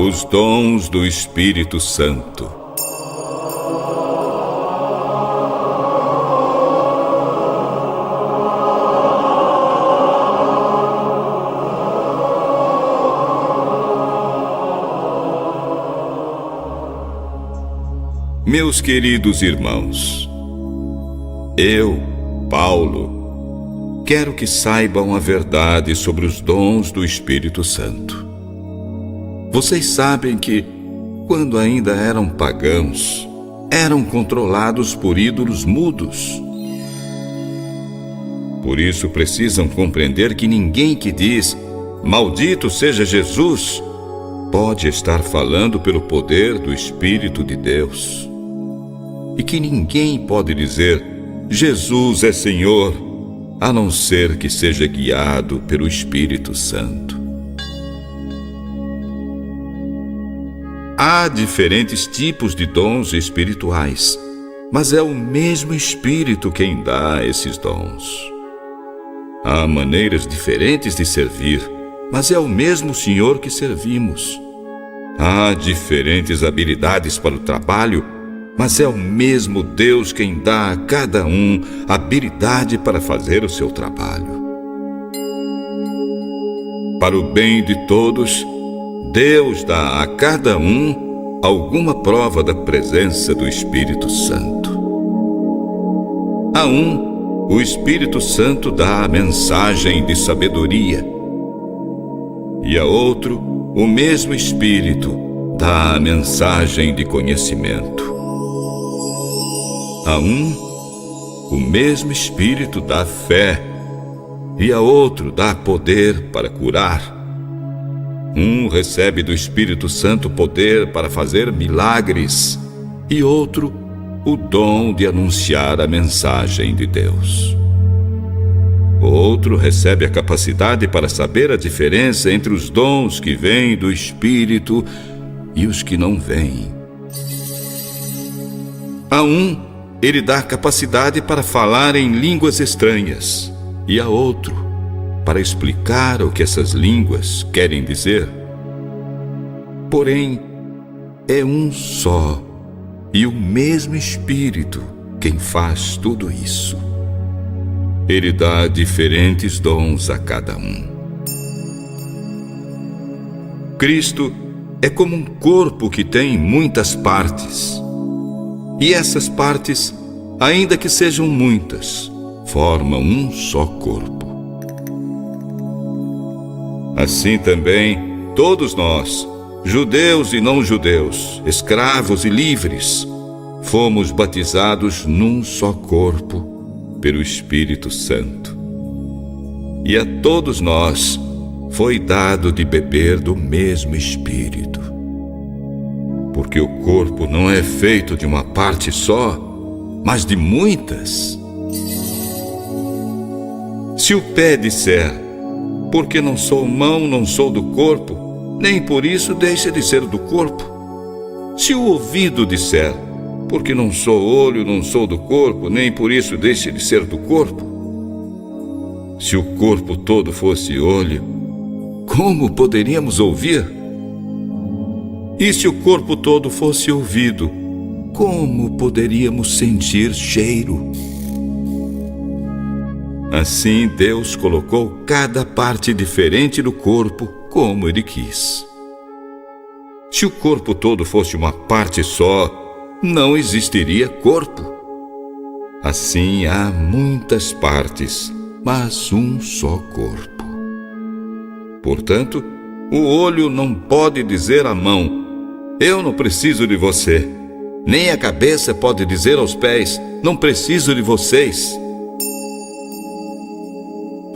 Os dons do Espírito Santo. Meus queridos irmãos, eu, Paulo, quero que saibam a verdade sobre os dons do Espírito Santo. Vocês sabem que, quando ainda eram pagãos, eram controlados por ídolos mudos. Por isso precisam compreender que ninguém que diz "Maldito seja Jesus" pode estar falando pelo poder do Espírito de Deus. E que ninguém pode dizer "Jesus é Senhor", a não ser que seja guiado pelo Espírito Santo. Há diferentes tipos de dons espirituais, mas é o mesmo Espírito quem dá esses dons. Há maneiras diferentes de servir, mas é o mesmo Senhor que servimos. Há diferentes habilidades para o trabalho, mas é o mesmo Deus quem dá a cada um habilidade para fazer o seu trabalho. Para o bem de todos, Deus dá a cada um alguma prova da presença do Espírito Santo. A um, o Espírito Santo dá a mensagem de sabedoria. E a outro, o mesmo Espírito dá a mensagem de conhecimento. A um, o mesmo Espírito dá fé, e a outro dá poder para curar. Um recebe do Espírito Santo poder para fazer milagres, e outro, o dom de anunciar a mensagem de Deus. Outro recebe a capacidade para saber a diferença entre os dons que vêm do Espírito e os que não vêm. A um, ele dá capacidade para falar em línguas estranhas, e a outro, para explicar o que essas línguas querem dizer. Porém, é um só e o mesmo Espírito quem faz tudo isso. Ele dá diferentes dons a cada um. Cristo é como um corpo que tem muitas partes. E essas partes, ainda que sejam muitas, formam um só corpo. Assim também, todos nós, judeus e não judeus, escravos e livres, fomos batizados num só corpo pelo Espírito Santo. E a todos nós foi dado de beber do mesmo Espírito. Porque o corpo não é feito de uma parte só, mas de muitas. Se o pé disser, porque não sou mão, não sou do corpo, nem por isso deixa de ser do corpo. Se o ouvido disser, porque não sou olho, não sou do corpo, nem por isso deixa de ser do corpo. Se o corpo todo fosse olho, como poderíamos ouvir? E se o corpo todo fosse ouvido, como poderíamos sentir cheiro? Assim, Deus colocou cada parte diferente do corpo como Ele quis. Se o corpo todo fosse uma parte só, não existiria corpo. Assim, há muitas partes, mas um só corpo. Portanto, o olho não pode dizer à mão: "Eu não preciso de você." Nem a cabeça pode dizer aos pés: "Não preciso de vocês."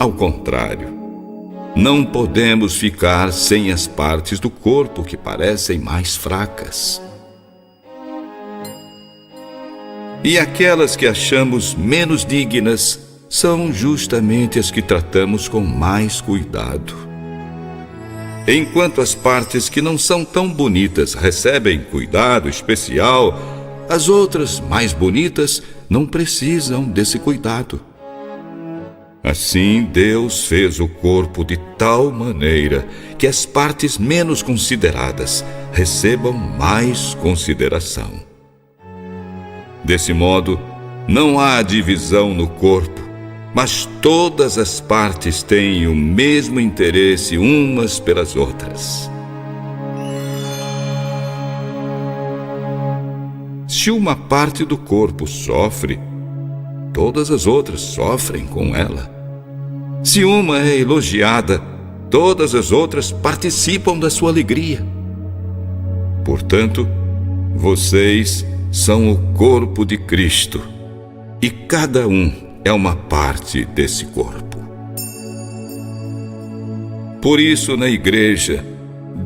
Ao contrário, não podemos ficar sem as partes do corpo que parecem mais fracas. E aquelas que achamos menos dignas são justamente as que tratamos com mais cuidado. Enquanto as partes que não são tão bonitas recebem cuidado especial, as outras, mais bonitas, não precisam desse cuidado. Assim, Deus fez o corpo de tal maneira que as partes menos consideradas recebam mais consideração. Desse modo, não há divisão no corpo, mas todas as partes têm o mesmo interesse umas pelas outras. Se uma parte do corpo sofre, todas as outras sofrem com ela. Se uma é elogiada, todas as outras participam da sua alegria. Portanto, vocês são o corpo de Cristo, e cada um é uma parte desse corpo. Por isso, na igreja,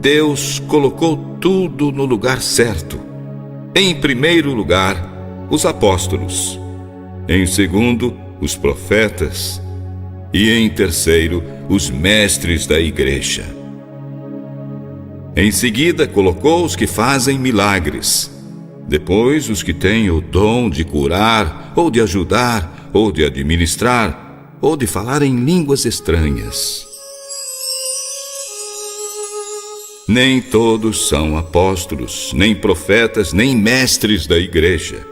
Deus colocou tudo no lugar certo. Em primeiro lugar, os apóstolos. Em segundo, os profetas. E em terceiro, os mestres da igreja. Em seguida, colocou os que fazem milagres. Depois, os que têm o dom de curar, ou de ajudar, ou de administrar, ou de falar em línguas estranhas. Nem todos são apóstolos, nem profetas, nem mestres da igreja.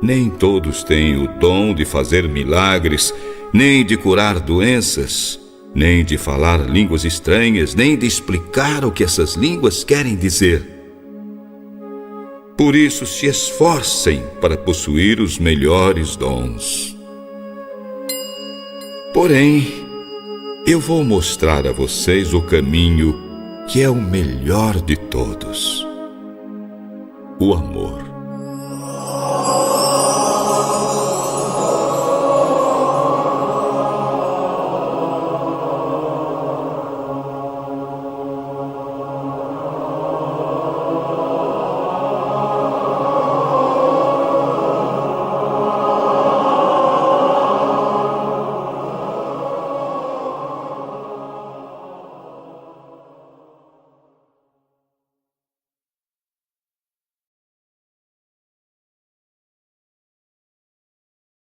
Nem todos têm o dom de fazer milagres, nem de curar doenças, nem de falar línguas estranhas, nem de explicar o que essas línguas querem dizer. Por isso, se esforcem para possuir os melhores dons. Porém, eu vou mostrar a vocês o caminho que é o melhor de todos: o amor.